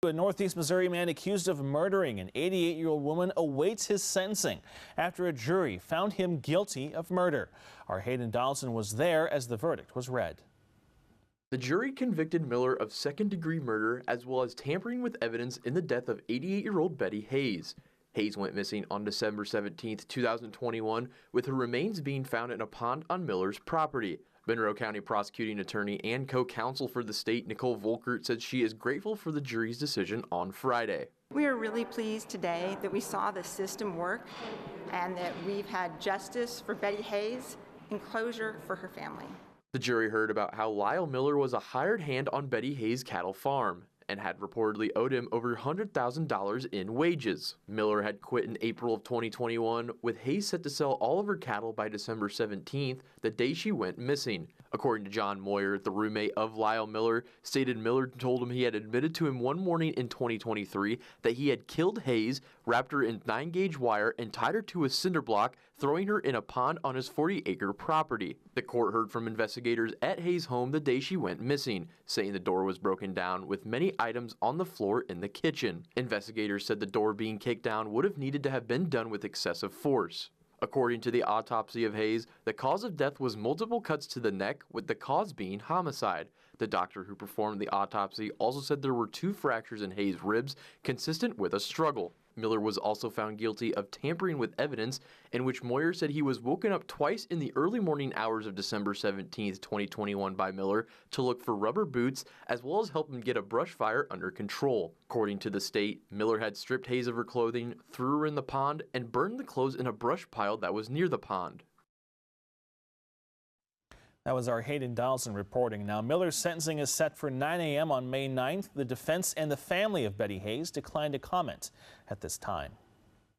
A Northeast Missouri man accused of murdering an 88-year-old woman awaits his sentencing after a jury found him guilty of murder. Our Hayden Donaldson was there as the verdict was read. The jury convicted Miller of second-degree murder as well as tampering with evidence in the death of 88-year-old Betty Hayes. Hayes went missing on December 17, 2021, with her remains being found in a pond on Miller's property. Monroe County prosecuting attorney and co-counsel for the state, Nicole Volkert, said she is grateful for the jury's decision on Friday. We are really pleased today that we saw the system work and that we've had justice for Betty Hayes and closure for her family. The jury heard about how Lyle Miller was a hired hand on Betty Hayes' cattle farm and had reportedly owed him over $100,000 in wages. Miller had quit in April of 2021, with Hayes set to sell all of her cattle by December 17th, the day she went missing. According to John Moyer, the roommate of Lyle Miller, stated Miller told him he had admitted to him one morning in 2023 that he had killed Hayes, wrapped her in 9-gauge wire, and tied her to a cinder block, throwing her in a pond on his 40-acre property. The court heard from investigators at Hayes' home the day she went missing, saying the door was broken down with many items on the floor in the kitchen. Investigators said the door being kicked down would have needed to have been done with excessive force. According to the autopsy of Hayes, the cause of death was multiple cuts to the neck, with the cause being homicide. The doctor who performed the autopsy also said there were 2 fractures in Hayes' ribs, consistent with a struggle. Miller was also found guilty of tampering with evidence, in which Moyer said he was woken up twice in the early morning hours of December 17, 2021 by Miller to look for rubber boots, as well as help him get a brush fire under control. According to the state, Miller had stripped Hayes of her clothing, threw her in the pond, and burned the clothes in a brush pile that was near the pond. That was our Hayden Donaldson reporting. Now, Miller's sentencing is set for 9 a.m. on May 9th. The defense and the family of Betty Hayes declined to comment at this time.